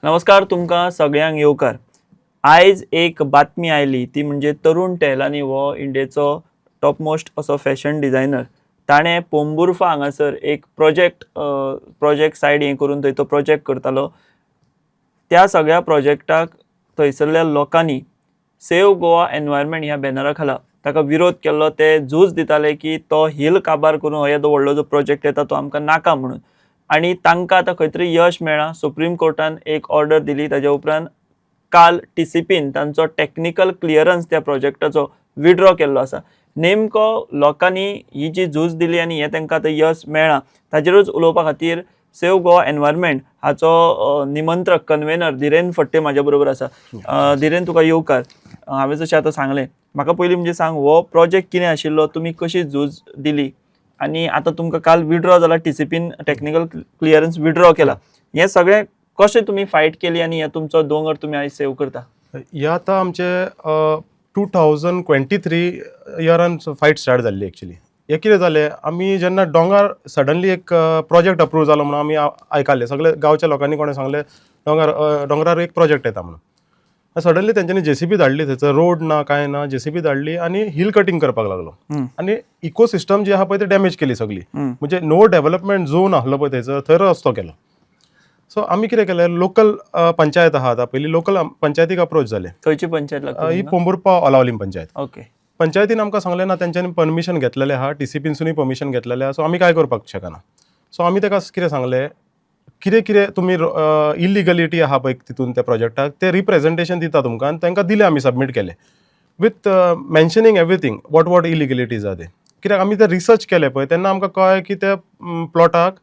नमस्कार तुमकां सगळ्यांक येवकार. आयज एक बातमी आयली ती म्हणजे तरुण टेहलानी हो इंडियेचो टॉप मोस्ट असो फॅशन डिझायनर. ताणें पोंबुर्फा हांगासर एक प्रोजेक्ट सायड हे करून थंय तो प्रोजेक्ट करतालो. त्या सगळ्या प्रोजेक्टाक थंयसरल्या लोकांनी सेव गोवा एनवायरमेंट ह्या बॅनरा खाला ताका विरोध केल्लो. ते झूज दिताले की तो हिल काबार करून हो येदो व्हडलो जो प्रोजेक्ट येता तो आमकां नाका म्हणून. आनी तांकां आतां खंय तरी यश मेळ्ळां. सुप्रीम कोर्टान एक ऑर्डर दिली. ताज्या उपरांत काल TCPन तांचो टॅक्निकल क्लियरन्स त्या प्रोजेक्टाचो विड्रॉ केल्लो आसा. नेमको लोकांनी ही जी झूज दिली आनी हें तांकां आतां यश मेळ्ळां ताजेरूच उलोवपा खातीर सेव गोवा एनवायरमेंट हाचो निमंत्रक कन्वेनर धिरेन फडते म्हाज्या बरोबर आसा. धिरेन तुका येवकार. हांवें जशें आतां सांगलें म्हाका पयलीं म्हणजे सांग हो प्रोजेक्ट कितें आशिल्लो, तुमी कशी झूज दिली आनी आतां तुमकां काल विड्रॉ जाला, TCPन टॅक्निकल क्लियरन्स विड्रॉ केला. हें सगळें कशें तुमी फायट केली आनी हें तुमचो दोंगर तुमी आयज सेव करता? हें आतां आमचे 2023 इयरान फायट स्टार्ट जाल्ली एक्चुली. हें कितें जालें, आमी जेन्ना दोंगार सडनली एक प्रोजेक्ट अप्रूव जालो म्हणून आमी आयकल्लें. सगळे गांवच्या लोकांनी कोणें सांगलें दोंगरार एक प्रोजेक्ट येता म्हणून. सडनली तेंच्यांनी JCB धाडली. थंयसर रोड ना कांय ना, JCB धाडली आनी हिल कटींग करपाक लागलो. आनी इकोसिस्टम जी आहा पळय ती डॅमेज केली सगळी. म्हणजे नो डेव्हलपमेंट झोन आसलो पळय थंयसर, थंय रस्तो केलो. सो आमी कितें केलें, लोकल पंचायत आहा आतां, पयलीं लोकल पंचायतीक अप्रोच जाले. खंयची पंचायत लागता? ही पोंबुर्फा ओलावलीम पंचायत. ओके. पंचायतीन आमकां सांगलें ना, तेंच्यांनी परमिशन घेतलेलें आहा, TCPनसूनय परमिशन घेतलेलें आहा. सो आमी काय करपाक शकना. सो आमी ताका कितें सांगलें, कितें कितें तुमी इलिगलिटी आहा पळय तितून त्या प्रोजेक्टाक ते रिप्रेझेंटेशन दिता तुमकां, आनी तांकां दिलें आमी सबमीट केलें विथ मेन्शनींग एवरीथींग वॉट इलिगलिटीज आहा ते. कित्याक आमी ते रिसर्च केलें पळय तेन्ना आमकां कळ्ळें की त्या प्लॉटाक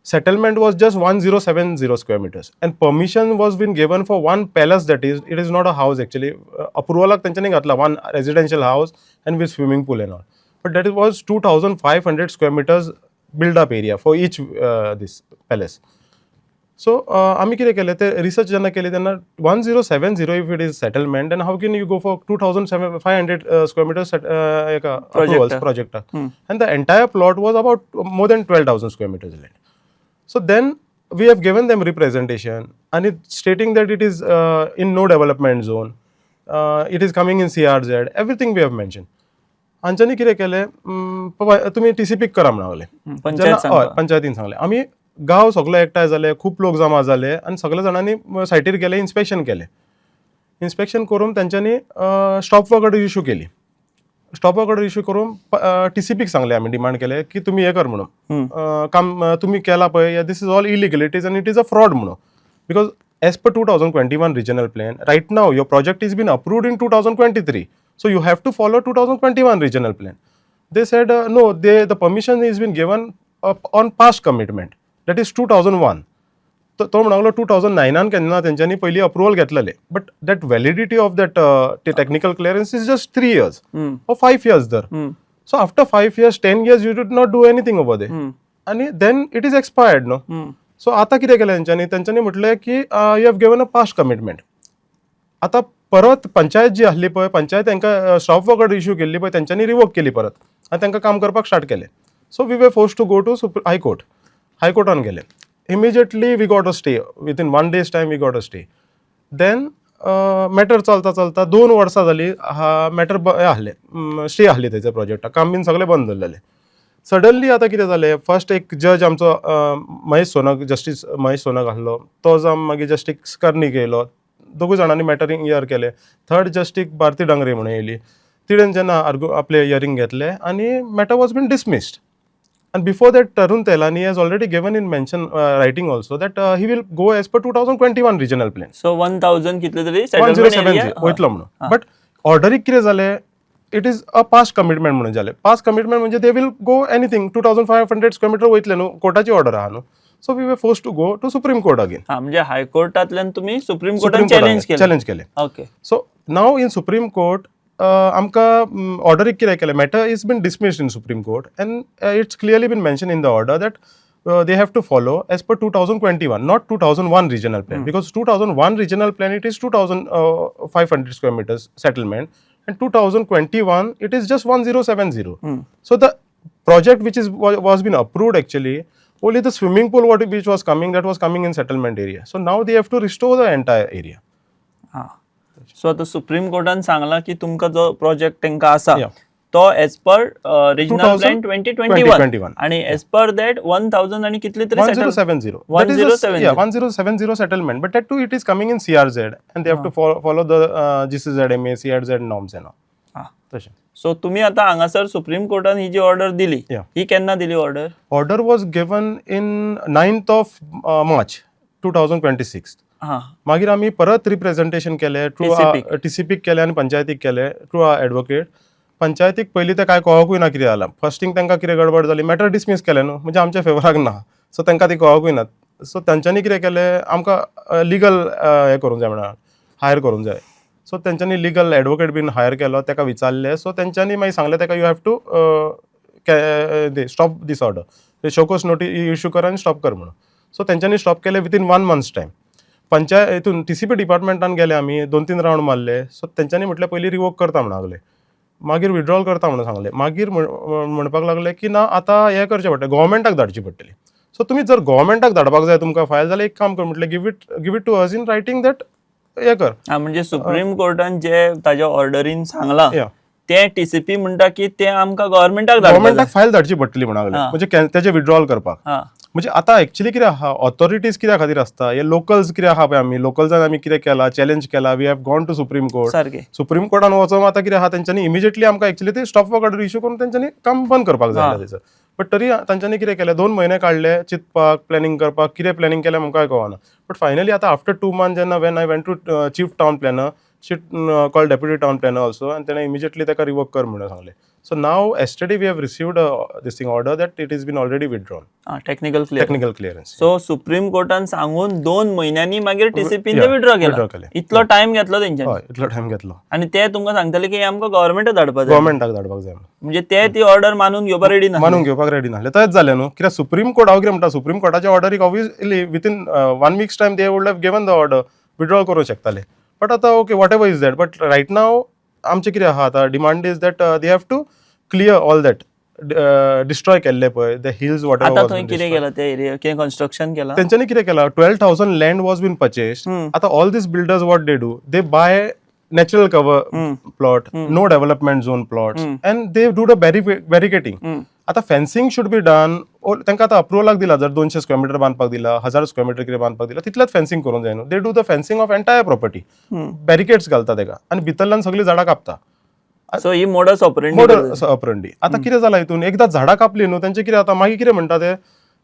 settlement was just 1070 square meters and permission was been given for one palace, that is, it is not a house actually. Approval तेंच्यांनी घातला one residential house and with swimming pool and all, but that was 2500 square meters build up area for each this palace. So आमी कितें केलें, ते research जेन्ना केली तेन्ना 1070 if it is settlement, and how can you go for 2500 square meters approvals project, and the entire plot was about more than 12,000 square meters land. So then we have given them representation and it's stating that it is in no development zone, it is coming in CRZ, everything we have mentioned. हांच्यांनी कितें केलें, तुमी TCPक करा म्हणलें. पंचायतीन सांगलें. आमी गांव सगळे एकठांय जाले, खूब लोक जमा जाले आनी सगळे जाणांनी सायटीर गेले, इन्स्पेक्शन केलें. इन्स्पेक्शन करून तेंच्यांनी स्टॉप वर्क ऑर्डर इश्यू केली. स्टॉप वर्क ऑर्डर इश्यू करून TCPक सांगलें, आमी डिमांड केलें की तुमी हें कर म्हणून, काम तुम्ही केला पळय, दिस इज ऑल इलिगलिटीज आनी इट इज अ फ्रॉड म्हणून. Because as per 2021 regional plan, right now your project is been approved in 2023, so you have to follow 2021 regional plan. They said no, the permission is been given on past commitment, that is 2001. तो म्हणलो 2009 केन्ना तेंच्यांनी पयलीं approval घेतलेलें, but that validity of that technical clearance is just 3 years or 5 years there. So after 5 years, 10 years, you did not do anything over there. And then it is expired, no? So आता कितें केलें तेंच्यांनी म्हटलें की you have given a past commitment. आता परत पंचायत जी आसली पळय, पंचायत तांकां स्टॉप वर्क ऑर्डर इश्यू केल्ली पळय, तेंच्यांनी रिवोक केली परत आनी तांकां काम करपाक स्टार्ट केलें. So we were forced to go to High Court. हायकोर्टान गेले. Immediately we got a stay. Within 1 day's time we got a stay. Then matter चलता 2 वर्सां जाली, मॅटर आहलें, स्टे आहली थंयच्या प्रोजेक्टाक, काम बीन सगळें बंद दवरलेलें. सडनली आतां कितें जालें, फर्स्ट एक जज आमचो जस्टीस महेश सोनक आसलो, तो मागीर जस्टीस कर्णीक येयलो. दोगूय जाणांनी मॅटर हियर केलें. थर्ड जस्टीस भारती डांगरे म्हणून येयली. तिणेन जेन्ना आपलें हियरींग घेतलें आनी matter was been dismissed. And before that, Tarun Tehlani has already given in mention writing also that he will go as per 2021 regional plan. So 1000 कितले तरी 1070 वयतलो म्हणून. बट ऑर्डरीक कितें जालें, it is a past commitment म्हणून जालें. Past commitment म्हणजे they will go anything 2500 square metre वयतले न्हू, कोर्टाची ऑर्डर आहा न्हू. So we were forced to go to supreme Court again. म्हणजे हायकोर्टांतल्यान तुमी सुप्रीम कोर्टान चॅलेंज केलें. Okay. So now in Supreme Court आमकां ऑर्डरीक कितें केलें, matter is been dismissed in Supreme Court and it's clearly been mention in the order that they have to follow as per 2021, not 2001 regional plan, because 2001 regional plan it is 2500 square meters settlement, and 2021 it is just 1070. So the project which was been approved actually only the swimming pool which was coming, that was coming in settlement area. So now they have to restore the entire area. हां. So आता supreme कोर्टान सांगला की तुमकां जो project तेंका आसा Yeah. तो as per regional plan 2021 2021. आणि एज पर दॅट 1000 आणि कितली तरी 1070. That is 1070. 1070 settlement. But that too, it is coming in CRZ, and they have to follow the GCZMA, CRZ norms and all. हां. तशें. So तुम्ही आता हांगासर सुप्रीम कोर्टान ही जी order दिली Yeah. ही केन्ना दिली order? Order was given in 9th of March 2026. हां. मागीर आमी परत रिप्रेझेंटेशन केले थ्रू TCP. TCPक केले आनी पंचायतीक केले थ्रू आ एडवोकेट. पंचायतीक पयलीं ते काय कळोकूय ना कितें जालां. फर्स्टींग तांकां कितें गडबड जाली, मॅटर डिसमीस केलें न्हू, म्हणजे आमच्या फेवराक ना. सो तांकां ती कळोकूय ना. सो तांच्यांनी कितें केलें, आमकां लिगल हें करूंक जाय म्हणून हायर करूंक जाय. सो तेंच्यांनी लिगल एडवोकेट बीन हायर केलो, ताका विचारलें. सो तेंच्यांनी मागीर सांगलें ताका you have to stop this order, show cause notice issue कर आनी स्टॉप कर म्हणून. सो तेंच्यांनी स्टॉप केलें विथीन 1 month's टायम. हितून TCP डिपार्टमेंटान गेले आमी, 2-3 रावंड मारले. सो तेंच्यांनी म्हटलें पयलीं रिवोक करता म्हणून लागले, मागीर विड्रॉल करता म्हणून सांगलें. मागीर म्हणपाक लागले की ना आतां हें करचें पडटलें, गव्हर्मेंटाक धाडची पडटली. सो तुमी जर गव्हर्मेंटाक धाडपाक जाय तुमकां फायल, जाल्यार एक काम कर म्हटलें, give it to us in writing that हें कर. म्हणजे सुप्रीम कोर्टान जे ताज्या ऑर्डरीन सांगलां Yeah. ते TCP म्हणटा की ते आमकां गव्हर्मेंटाक धाडपाक गव्हर्मेंटाक फायल धाडची पडटली म्हणून लागले, म्हणजे तेजे विड्रॉल करपाक. हां. म्हणजे आतां एक्चुअली कितें आहा, ऑथॉरिटीज कित्या खातीर आसता, हे लोकल्स कितें आहा पळय, आमी लोकल्सान आमी कितें केलां, चॅलेंज केलां, we have gone to supreme court. सारकें. सुप्रीम कोर्टान वचोन आतां कितें आहा, तेंच्यांनी इमिजिएटली आमकां एक्चुअली ते स्टॉप वर्क ऑर्डर इश्यू करून तेंच्यांनी काम बंद करपाक जाय थंयसर. बट तरी तांच्यांनी कितें केलें, 2 म्हयने काडले चिंतपाक, प्लॅनिंग करपाक, कितें प्लॅनिंग केलें आमकांय कळना. बट फायनली आतां आफ्टर 2 months जेन्ना when I went to chief town planner, she called deputy town planner also, आनी तेणें इमिजिएटली ताका रिवोक कर म्हणून सांगलें. So now yesterday we have received this thing order that it has been already withdrawn. Technical clearance. So Supreme कोर्टान सांगून 2 महिन्यांनी मागीर TCPन Yeah, विड्रॉ withdraw केला. केलें. इतलो टायम घेतलो तेंच्यानी. हय, इतलो टायम घेतलो. आणि ते तुमकां सांगतले की आमकां गव्हर्मेंटाक धाडपाक जाय. गव्हर्मेंटाक धाडपाक जाय म्हणून. म्हणजे ते ती ऑर्डर मानून घेवपाक रेडी ना. मानून घेवपाक रेडी नासले. तेंच जालें न्हू, कित्याक सुप्रीम कोर्ट हांव कितें म्हणटा, सुप्रीम कोर्टाच्या ऑर्डरीक obviously within 1 week's time they would have given the order, withdrawal करूंक शकताले. बट आतां okay, whatever is that, but right now आमचें कितें आहा आतां, demand is that they have to clear all that destroy केल्ले पळय द हिल्स वॉट आता थंय कितें केलां ते एरिया, कितें कन्स्ट्रक्शन केलां? तेंच्यांनी कितें केलां, 12,000 लँड वॉज बीन परचेस्ड. आतां all this builders what they do, they buy natural cover plot, no development zone plots, and they do the barricading. आतां फेन्सिंग शुड बी डन. तांकां आतां अप्रुवलाक दिला, जर 200 स्क्वेअर मीटर बांदपाक दिला, 1000 स्क्वेअर मीटर कितें बांदपाक दिला, तितलेंच फेन्सिंग करूंक जाय न्हू. दे do the fencing of entire property, barricades घालता ताका, आनी भितरल्यान सगळीं झाडां कापता. सो ही मोडस ऑपरेंडी. Modus operandi. आतां कितें जालां हितून, एकदां झाडां कापली न्हू, तेंचें कितें जाता, मागीर कितें म्हणटा ते,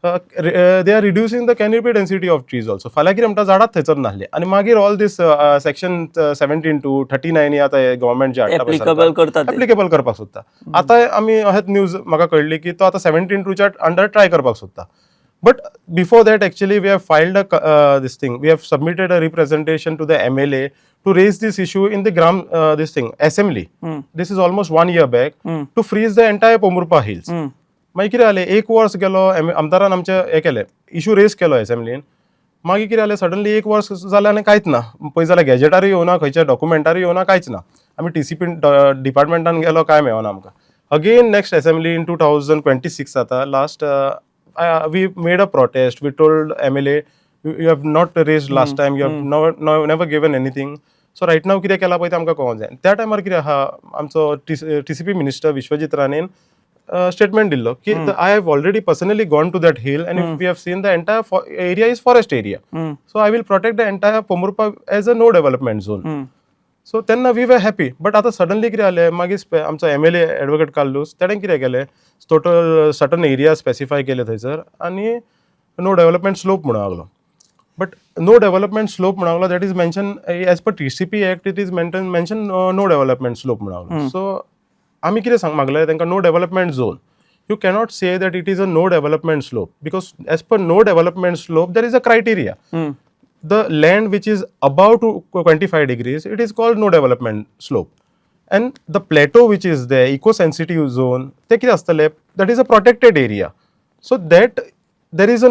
they are reducing the canopy density of trees also. फाल्यां कितें म्हणटा, झाडांच थंयसर नासले, आनी मागीर ऑल दीस सेक्शन 17 to 39 आतां गव्हर्मेंट जे एप्लिकेबल करतात, एप्लिकेबल करपाक सोदता. आतां आमी अहेत न्यूज म्हाका कळ्ळी की तो आतां 17 च्या अंडर ट्राय करपाक सोदता. But before that, actually, we have filed this thing. We have submitted a representation to the MLA to raise this issue in the this thing assembly. This is almost 1 year back to freeze the entire Pomurpa hills. मागीर कितें जालें, 1 वर्स गेलो, आमदारान आमचे हें केलें, issue raise केलो एसेंब्लीन. मागीर कितें जालें, सडनली 1 वर्स जालें आनी कांयच ना. पळय जाल्यार गॅजेटारूय येवना, खंयच्या डॉक्युमेंटारूय येवना, कांयच ना. आमी TCP डिपार्टमेंटान गेलो, काय मेळना आमकां. अगेन नेक्स्ट एसेंब्ली इन 2026 जाता, last we made a protest. We told MLA, you have not raised last time, you have never given anything. So right now कितें केलां पळय तें आमकां कळोंक जाय. त्या टायमार कितें आहा, आमचो TCP मिनिस्टर विश्वजीत राणेन स्टेटमेंट दिल्लो की I have already personally gone to that hill and we have seen the entire area is forest area. So I will protect the entire Pomurpa as a no development zone. So तेन्ना we were happy. But आतां suddenly कितें जालें, मागीर आमचो MLA advocate Carlos तेणें कितें केलें, total certain area specify केले थंयसर, आनी नो डेव्हलपमेंट स्लोप म्हणून लागलो. बट नो डेव्हलपमेंट स्लोप म्हणून लागलो, that is mention as per TCP act, it is mention no development slope म्हणून लागलो. सो आमी कितें मागलें तांकां, no development zone. You cannot say that it is a no development slope, because as per no development slope there is a criteria. The land which is above to 25 degrees, it is called no development slope. And the plateau which is there, eco-sensitive zone, ते कितें आसतलें, that is a protected area. So that there is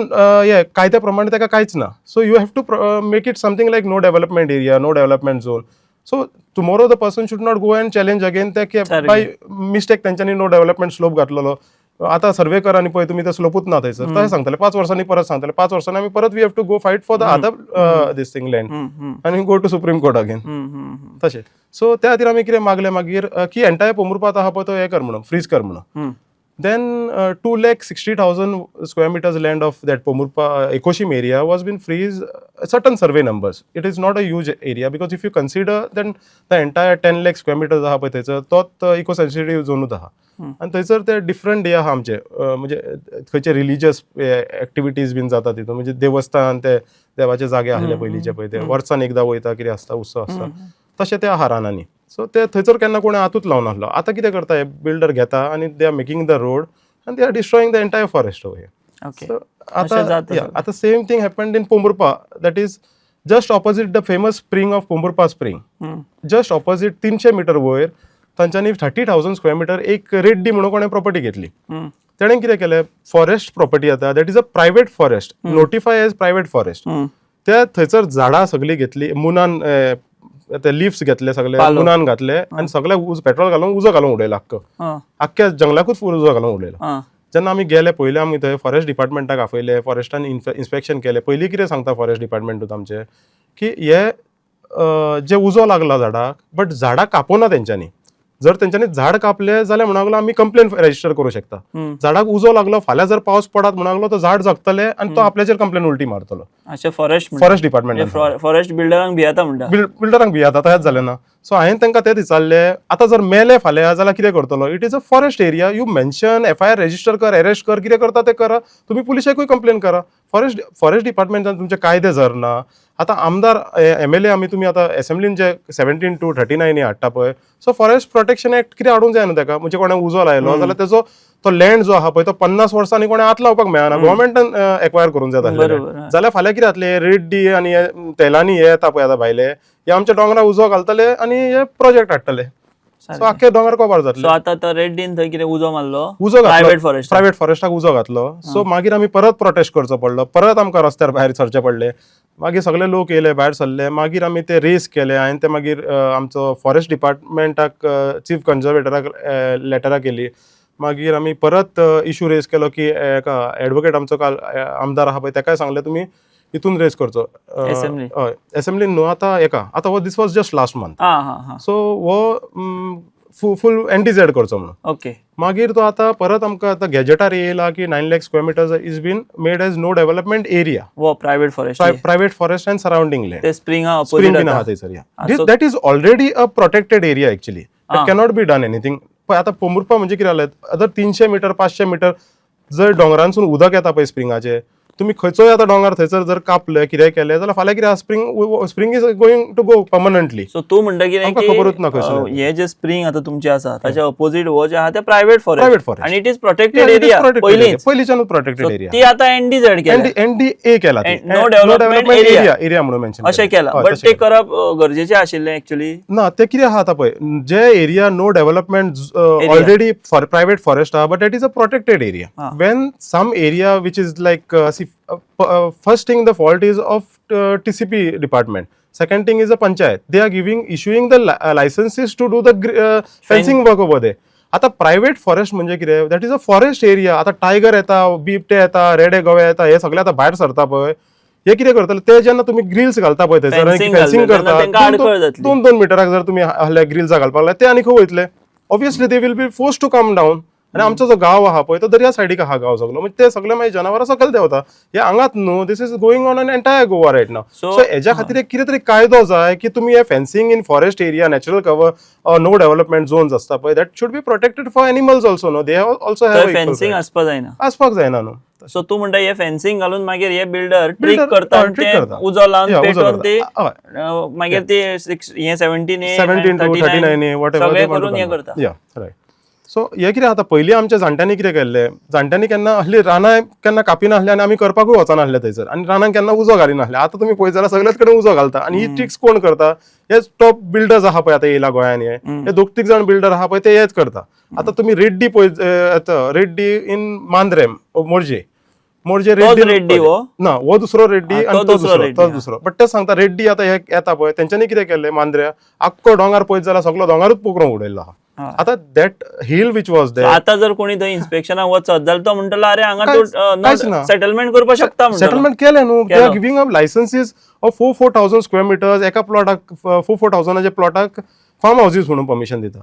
कायद्या प्रमाणे ताका कांयच ना. So you have to make it something like no development area, no development zone. So tomorrow the person should not go and challenge again that by mistake तेंच्यांनी no development slope घातलेलो. आता सर्वे कर आणि पळय तुम्ही ते स्लोपूच ना थंयसर तशें सांगताले 5 वर्सांनी परत सांगताले 5 वर्सांनी आमी परत we have to go fight for the other this thing land आनी go to supreme Court again तशें. सो त्या खातीर आमी कितें मागलें मागीर की एंटायर पोमुरपात आहा पळय तो हें कर म्हणून फ्रीज कर म्हणून. Then 2,60,000 square meters land of that Pomurpa Ekoshim area was been freeze certain survey numbers. It is not a huge area because if you consider then the entire 10 lakh square meters आहा पळय थंयसर तोच eco sensitive झोनूच आहा आनी थंयसर ते different हे आहा आमचे म्हणजे खंयचे रिलिजियस एक्टिविटीज बीन जाता तितून म्हणजे देवस्थान ते देवाचे जागे आहले पयलींचे पळय ते वर्सान एकदां वयता कितें आसता उत्सव आसता तशें ते आहा रानांनी. सो ते थंयसर केन्ना कोणें हातूच लावन नासलो. आतां कितें करता हे बिल्डर घेता आनी they are making the road आनी they are destroying the entire forest over here. So आतां same thing happened in Pomburpa that is just opposite the famous spring of Pomburpa spring. Just opposite 300 metre वयर तांच्यांनी 30,000 square metre एक रेड्डी म्हणून कोणें property घेतली. तेणें कितें केलें फॉरेस्ट प्रॉपर्टी आतां that is a private forest notify as private forest. ते थंयसर झाडां सगळीं घेतली मुनान ते लिफ्स घेतले सगळे मुनान घातले आनी सगळे पेट्रोल घालून उजो घालून उडयला आख्ख्या जंगलाकूच उजो घालून उडयला. जेन्ना आमी गेले पयलीं आमी थंय फॉरेस्ट डिपार्टमेंटाक आपयले फॉरेस्टान इन्स्पेक्शन केलें. पयलीं कितें सांगता फॉरेस्ट डिपार्टमेंटूच आमचे की हे जे उजो लागला झाडाक बट झाडां कापोना तेंच्यांनी. जर तेंच्यांनी झाड कापले जाल्यार म्हणूंक लागलो आमी कंप्लेन रजिस्टर करूं शकता. झाडाक उजो लागलो फाल्यां जर पावस पडत म्हणूंक लागलो तो झाड जगतले आनी तो आपल्याचेर कंप्लेन उलटी मारतलो. फॉरेस्ट डिपार्टमेंट फॉरेस्ट बिल्डरांक भियेता म्हणटा बिल्डरांक भियेता तशेंच जालें ना. सो हांवें तांकां तें विचारलें आतां जर मेले फाल्यां जाल्यार कितें करतलो. It is a forest area you mention FIR register कर अरेस्ट कर कितें करता तें करा तुम्ही पुलिसाकूय कंप्लेन करा. फॉरेस्ट डिपार्टमेंटान तुमचे कायदे जर ना. आतां आमदार MLA आमी तुमी आतां असेंब्लीन जे 17 to 39 हाडटा पळय सो फॉरेस्ट प्रोटेक्शन एक्ट कितें हाडूंक जाय न्हू ताका. म्हणजे कोणें उजो लायलो जाल्यार तेजो तो लँड जो आहा पळय तो 50 वर्सांनी कोणें हात लावपाक मेळना गव्हर्मेंटान एक्वायर करूंक जाय जाल्यार फाल्यां कितें जातलें रेड्डी आनी तेलांनी हे येता पळय आतां भायले हे आमच्या डोंगरा उजो घालतले आनी हे प्रोजेक्ट हाडटले. सो आख्खे दोंगर कवर जातले. सो आतां तो रेड्डीन थंय कितें उजो मारलो उजो प्रायव्हेट फॉरेस्टाक उजो घातलो. सो मागीर आमी परत प्रोटेस्ट करचो पडलो परत आमकां रस्त्यार भायर सरचे पडले. मागीर सगळे लोक येयले भायर सरले मागीर आमी ते रेस केले. हांवें ते मागीर आमचो फॉरेस्ट डिपार्टमेंटाक चीफ कन्जर्वेटराक लेटरां केली. मागीर आमी परत इशू रेस केलो की एका एडवोकेट आमचो काल आमदार आहा पळय ताकाय सांगलें तुमी हितून रेस करचो हय असेंब्लीन न्हू आतां हो this was just last month. So हो फूल NTZ करचो म्हणून. ओके मागीर तो आतां परत आमकां आतां गॅजेटार येयला की 9 lakh square meters is been made as no development area. वो private forest and surrounding land ते स्प्रिंग आहा थंयसर that is already a protected area actually. It cannot be done anything. पण आतां पोमुरपा म्हणजे कितें जालें अदर 300 मीटर 500 मीटर जर डोंगरांसून उदक येता पळय स्प्रिंगाचे तुम्ही खंयचोय आतां डोंगर थंयसर जर कापले कितें केलें जाल्यार फाल्यां कितें spring is going to go permanently. So तूं म्हणटा कितें खबरूच ना खंयसर हे जे स्प्रिंग आतां तुमचे आसा ताच्या अपोजीट हो जे आहा ते प्रायव्हेट फॉरेस्ट आनी इट इज प्रोटेक्टेड एरिया पयलींच्यानूच प्रोटेक्टेड एरिया. ती आतां NTZ केला NDA केला नो डेव्हलपमेंट एरिया म्हणून मेन्शन अशें केला बट ते करप गरजेचें आशिल्लें एक्चुअली ना. ते कितें आहा आतां पळय जे area no development already private forest आहा but it is a protected area. When some area which is like first thing the fault is of TCP department. Second thing is a panchayat. They are issuing the licenses to do the fencing work over there. आता private forest म्हणजे कितें that is a forest area. आता tiger येता बिबटे येता रेडे गवे येता हे सगळे आता भायर सरता पळय हे कितें करतले ते जेन्ना तुम्ही ग्रिल्स घालता पळय थंयसर फेन्सिंग करता 2-2 मिटराक जर तुम्ही आहले ग्रिल्सां घालपाक लागले ते आनी खंय वयतले obviously they will be force to come down. आनी आमचो जो गांव आहा पळय तो दर्या सायडीक आहा गांव सगळो म्हणजे ते सगळे मागीर जनावरां सकयल देंवता हे हांगाच न्हू. This is going on in entire Goa right now. So हेच्या खातीर एक कितें तरी कायदो जाय की तुमी हे fencing in forest area natural cover no development zones आसता पळय that should be protected for animals also no. They also have fencing आसपाक जायना न्हू. सो तू म्हणटा हे फेन्सिंग घालून मागीर हे बिल्डर ट्रिक करता उजो लावन पेटोवन ते मागीर ते 17 to 39 वॉटएव्हर करून हे करता. रायट. सो हे कितें आतां पयलीं आमच्या जाणट्यांनी कितें केल्लें जाणट्यांनी केन्ना असली रानां केन्ना कापिना आसली आनी आमी करपाकूय वचना आसले थंयसर आनी रानांक केन्ना उजो घालिना आसले. आतां तुमी पळयत जाल्यार सगळेच कडेन उजो घालता आनी ही ट्रिक्स कोण करता हे टॉप बिल्डर्स आहा पळय आतां येयला गोंयांत हे 2-3 जाण बिल्डर आहा पळय ते हेच करता. आतां तुमी रेड्डी पळय रेड्डी इन मांद्रे मोरजे रेड्डी ना हो दुसरो रेड्डी आनी तो दुसरो बट ते सांगता रेड्डी आतां हे येता पळय तेंच्यांनी कितें केल्लें मांद्र्या आख्खो डोंगर पळयत जाल्यार सगळो डोंगरूच पोखरून उडयल्लो आहा. आता that hill which was there, आता जर कोणी थंय इन्स्पेक्शनाक वचत जाल्यार तो म्हणटलो अरे हांगा कांयच ना. सेटलमेंट करपाक शकता म्हणटलो. सेटलमेंट केले न्हू, दे आर केलो. Giving up licences of 4,000 square metres, एका प्लॉटाक 4,000च्या प्लॉटाक फार्म हाऊसीस म्हणून परमिशन दिता.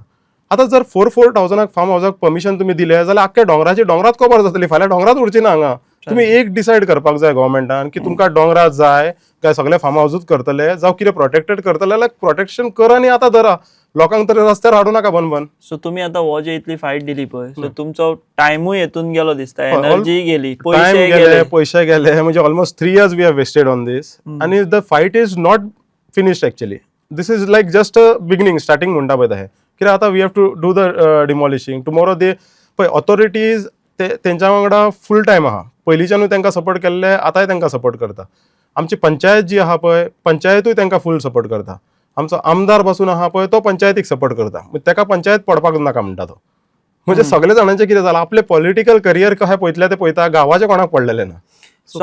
आता जर 4,000 फार्म हाऊसाक परमिशन तुम्ही दिले जाल्यार आख्या डोंगरात कवर जातली, फाल्यां डोंगरात उरची ना हांगा. तुम्ही एक डिसायड करपाक जाय गव्हर्मेंटान की तुमकां डोंगरात जाय काय सगळे फार्म हाऊसूच करतले जावं कितें प्रोटेक्टेड करतले जाल्यार प्रोटेक्शन कर आनी आतां धरा, लोकांक तरी रस्त्यार हाडू नाका बन. सो तुम्ही आता हो जे इतली फायट दिली पळय, सो तुमचो टायमूय हेतून गेलो दिसता, एनर्जी गेली, टाइम गेले, पैसे गेले, म्हणजे almost 3 years we have wasted on these आणि the fight is not finished actually. This is like just a beginning, starting म्हणटा पळय तशें. कित्याक आतां we have to do the demolishing. Tomorrow they पळय ऑथॉरिटीज तेंच्या वांगडा फूल टायम आहा. पयलींच्यानूय तांकां सपोर्ट केल्ले, आतांय तांकां सपोर्ट करता. आमची पंचायत जी आहा पळय, पंचायतूय तांकां फूल सपोर्ट करता. आमचो आमदार पासून आहा पळय तो पंचायतीक सपोर्ट करता. ताका पंचायत पडपाक नाका म्हणटा तो. म्हणजे सगळे जाणांचें कितें जालां, आपले पॉलिटिकल करियर कशें पयतले ते पळयता, गांवाचे कोणाक पडलेले ना. सो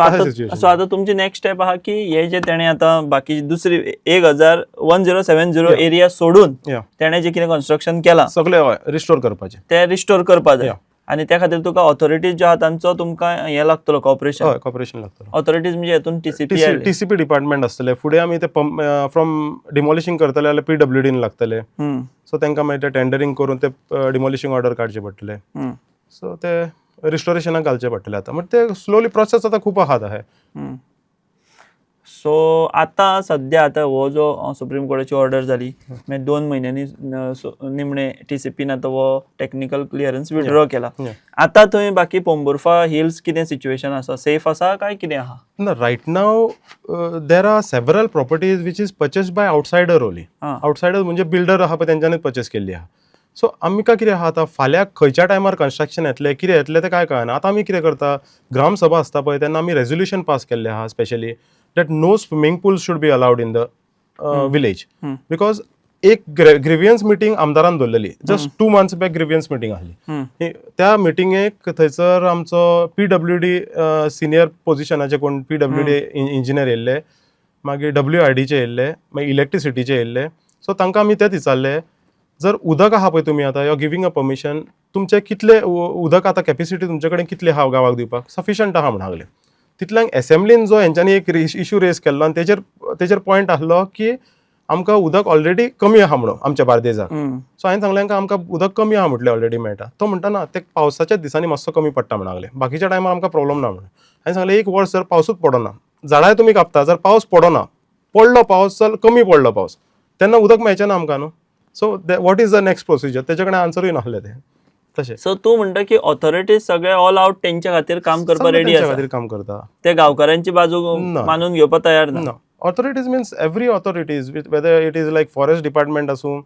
आता तुमची नेक्स्ट स्टेप आहा की हे जे तेणे आता बाकी दुसरी 1070 एरिया सोडून तेणे जे कितें कन्स्ट्रक्शन केलां सगळे रिस्टोर करपाचे, ते रिस्टोर करपा जाय. आणि त्या खातीर तुका ऑथॉरिटीज जो आहा तांचो तुमकां हे लागतलो कॉपरेशन लागतलो. ऑथॉरिटीज म्हणजे हेतून टीसीपी डिपार्टमेंट आसतले. फुडें आमी ते फ्रॉम डिमॉलिशिंग करतले जाल्यार PWDन लागतले. सो तांकां मागीर ते टेंडरिंग करून ते डिमॉलिशिंग ऑर्डर काडचे पडटले. सो ते रिस्टोरेशनाक घालचे पडटले. आतां म्हणजे ते स्लोली प्रोसेस आतां खूब आहा हे. सो आता सध्या आता हो जो सुप्रीम कोर्टाची ऑर्डर जाली, मागीर 2 म्हयन्यांनी निमणे TCPन आता हो टेक्निकल क्लियरन्स विड्रॉ केला. आता थंय बाकी पोंबुर्फा हिल्स कितें सिच्युएशन आसा, सेफ आसा काय कितें आहा? ना, right now there are several properties which is purchased by outsider only. Outsider म्हणजे बिल्डर आहा पळय तेंच्यांनीच परचेस केल्ली आहा. सो आमकां कितें आहा, आतां फाल्यां खंयच्या टायमार कन्स्ट्रक्शन येतलें, कितें येतलें तें काय कळना. आतां आमी कितें करता, ग्रामसभा आसता पळय तेन्ना आमी रेझोल्युशन पास केल्लें आहा specially that no swimming pools should be allowed in the village. Because एक ग्रिव्हियन्स मिटींग आमदारान दवरलेली, जस्ट 2 months बॅक ग्रिव्हियन्स मिटींग आसली. त्या मिटींगेक थंयसर आमचो PWD सिनियर पोजिशनाचे कोण PWD इंजिनियर येयल्ले, मागीर WRDचे येयल्ले, मागीर इलेक्ट्रिसिटीचे येयल्ले. सो तांकां आमी तेच विचारले, जर उदक आहा पळय तुमी आतां यू गिविंग अ परमिशन, तुमचे कितले उदक आतां कॅपेसिटी तुमचे कडेन कितली आहा गांवाक दिवपाक, सफिशंट आहा म्हणून सांगलें. तितल्यांक एसेंब्लीन जो हेंच्यांनी एक इश्यू रेज केल्लो आनी तेजेर पॉयंट आसलो की आमकां उदक ऑलरेडी कमी आहा म्हणून आमच्या बार्देजाक. सो हांवें सांगलें आमकां उदक कमी आहा म्हटलें ऑलरेडी मेळटा. तो म्हणटा ना, ते पावसाच्या दिसांनी मातसो कमी पडटा म्हणून लागलें, बाकीच्या टायमार आमकां प्रॉब्लम ना म्हणून. हांवें सांगलें 1 वर्स जर पावसूच पडना, झाडांय तुमी कापता, जर पावस पडना, पडलो पावस चल कमी पडलो पावस, तेन्ना उदक मेळचें ना आमकां न्हू. So what is the next procedure, तेजे कडेन आन्सरूय नासलें ते तशें. सो तूं म्हणटा की ऑथॉरिटीज सगळे ऑल आउट तेंच्या खातीर काम करपाक रेडी आसा, खातीर काम करता. ते गांवकारांची बाजू मानून घेवपाक तयार ना. Authorities means every authorities, whether it is like forest department आसूं,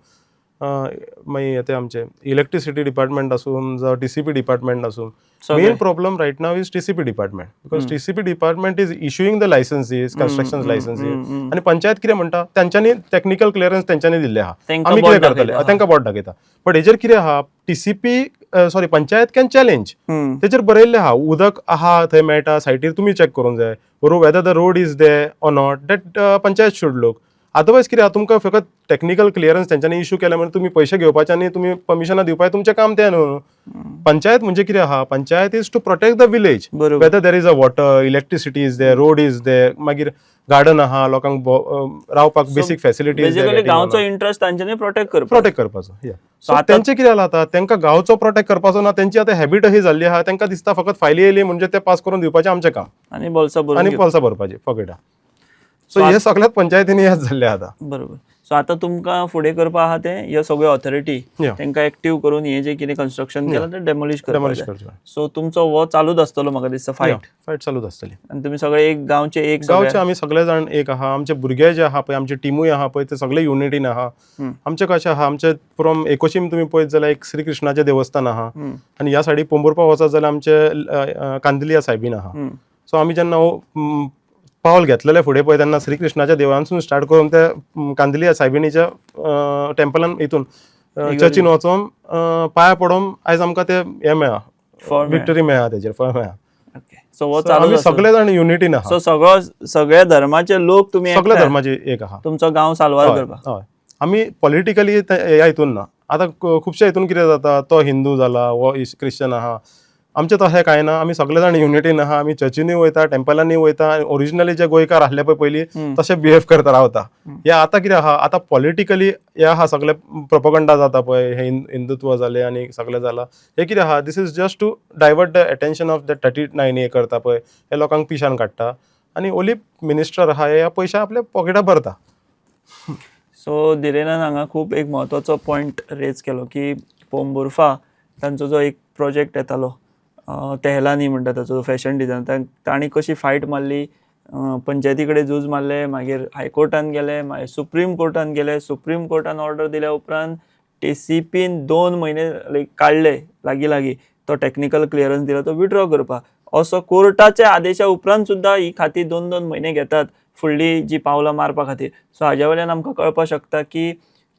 मागीर ते आमचे इलेक्ट्रिसिटी डिपार्टमेंट आसूं, जावं TCP डिपार्टमेंट आसूं. Main problem right now is TCP department, because TCP department is issuing the licences, construction licences. आणि पंचायत कितें म्हणटा, तेंच्यांनी टेक्निकल क्लियरन्स तेंच्यांनी दिल्ले आहा, आमी कितें करतले तांकां बोट दाखयता. बट हेजेर कितें आहा, पंचायत कॅन चॅलेंज. तेजेर बरयल्लें आहा उदक आहा थंय मेळटा, सायटीर तुमी चॅक करूंक जाय, whether the road is they or not, that panchayat should look. Otherwise कितें आहा, तुमकां फकत टेक्निकल क्लियरन्स तेंच्यांनी इश्यू केल्या म्हणून तुमी पयशे घेवपाचे आनी तुमी परमिशनां दिवपाचें तुमचें काम तें न्हू. पंचायत म्हणजे कितें आहा, panchayat is to protect the village, whether there is a water, electricity is there, road is there, मागीर गार्डन आहा, लोकांक रावपाक बेसीक फॅसिलिटीज, गांवचो इंट्रस्ट तांच्यांनी प्रोटेक्ट करपाचो. सो तेंचे कितें जालां आतां, तांकां गांवचो प्रोटेक्ट करपाचो ना, तेंची आतां हॅबीट अशी जाल्ली आहा, तांकां दिसता फकत फायली येयली म्हणजे ते पास करून दिवपाचें आमचें काम आनी बोल्सां भरपाचें फकत. सो हे सगळ्यात पंचायतींनी हेच जाल्लें आतां. बरोबर. सो आतां तुमकां फुडें करपा आहा तें ह्यो सगळ्यो ऑथॉरिटी तांकां एक्टीव करून हें जें कितें कन्स्ट्रक्शन केलां तें डेमोलिश करपाचें. सो तुमचो हो चालूच आसतलो म्हाका दिसता फायट चालूच आसतली. आनी तुमी सगळे एक गांवचे आमी सगळे जाण एक आहा, आमचे भुरगे जे आहा पळय, आमची टिमूय आहा पळय, ते सगळे युनिटीन आहा. आमचें कशें आहा, आमचे फ्रॉम एकोशीम तुमी पळयत जाल्यार एक श्री कृष्णाचें देवस्थान आहा, आनी ह्या सायडीक पोंबुर्फा वचत जाल्यार आमचे कांदिलिया सायबीन आहा. सो आमी जेन्ना पावल घेतलेले फुडें पळय तेन्ना श्री कृष्णाच्या देवळानसून स्टार्ट करून ते कांदिलिया सायबिणीच्या टेम्पलान हितून चर्चीन वचून पांयां पडोवन आयज आमकां ते हें मेळ्ळा, विक्टरी मेळ्ळा, तेजेर फळ मेळ्ळा. आमी सगळे जाण युनिटीन आहा. सो सगळे धर्माचे लोक तुमी, सगळे धर्माचे एक आहा. तुमचो गांव साल्वार करपाक. हय, आमी पॉलिटिकली ह्या हितून ना. आतां खुबशे हितून कितें जाता, तो हिंदू जाला वो क्रिश्चन आहा, आमचें तशें कांय ना. आमी सगळे जाण युनिटीन आहा. आमी चर्चींनी वयता, टेंपलांनी वयता. ओरिजिनली जे गोंयकार आसले पळय पयलीं तशे बिहेव करता रावता. हे आतां कितें आहा, आतां पॉलिटिकली हे आहा सगळे प्रोपगंडा जाता पळय, हे हिंदुत्व जालें आनी सगळें जालां. हे कितें आहा, this is just to divert the attention of the 39 हे करता पळय, हे लोकांक पिशान काडटा. आनी ओली मिनिस्टर आहा हे पयशे आपल्या पॉकेटां भरता. सो धिरेनान हांगा खूब एक म्हत्वाचो पॉयंट रेज केलो की पोंबुर्फा तांचो जो एक प्रोजेक्ट येतालो तेहलानी म्हणटा ताचो फॅशन डिझायन, तांणी कशी फायट मारली, पंचायती कडेन झूज मारले, मागीर हायकोर्टान गेले, मागीर सुप्रीम कोर्टान गेले. सुप्रीम कोर्टान ऑर्डर दिल्या उपरांत TCPन 2 म्हयने काडले लागीं तो टॅक्निकल क्लियरन्स दिलो तो विड्रॉ करपाक. असो कोर्टाच्या आदेशा उपरांत सुद्दां ही खाती 2-2 म्हयने घेतात फुडली जी पावलां मारपा खातीर. सो हाज्या वयल्यान आमकां कळपाक शकता की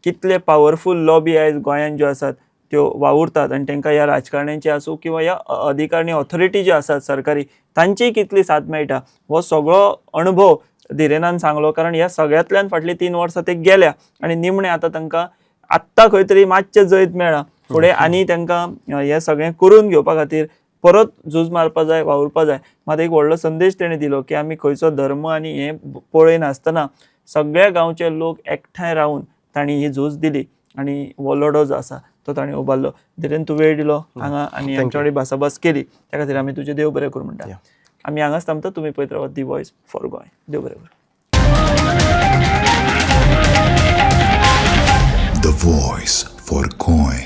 कितले पावरफूल लॉबी आयज गोंयांत ज्यो आसात त्यो वावुरतात आनी तांकां ह्या राजकारण्यांची आसूं किंवा ह्या अधिकारी ऑथॉरिटी ज्यो आसात सरकारी तांचीय कितली साथ मेळटा हो सगळो अणभव धिरेनान सांगलो. कारण ह्या सगळ्यांतल्यान फाटलीं 3 वर्सां ते गेल्या आनी निमणे आतां तांकां आत्तां खंय तरी मातशें जैत मेळ्ळा. फुडें आनी तांकां हें सगळें करून घेवपा खातीर परत झूज मारपा जाय, वावुरपा जाय. मात एक व्हडलो संदेश तेणें दिलो की आमी खंयचो धर्म आनी हें पळयनासतना सगळ्या गांवचे लोक एकठांय रावन तांणी ही झूज दिली आनी हो लढो जो आसा तो ताणें उबारलो. धिरेन तूं वेळ दिलो हांगा आनी आमच्या कडेन भासाभास केली त्या खातीर आमी तुजें देव बरें करूं म्हणटा. आमी हांगाच थांबता. तुमी पळयत रावात दी वॉयस फॉर गोंय. देव बरें करूं. The Voice for Goy.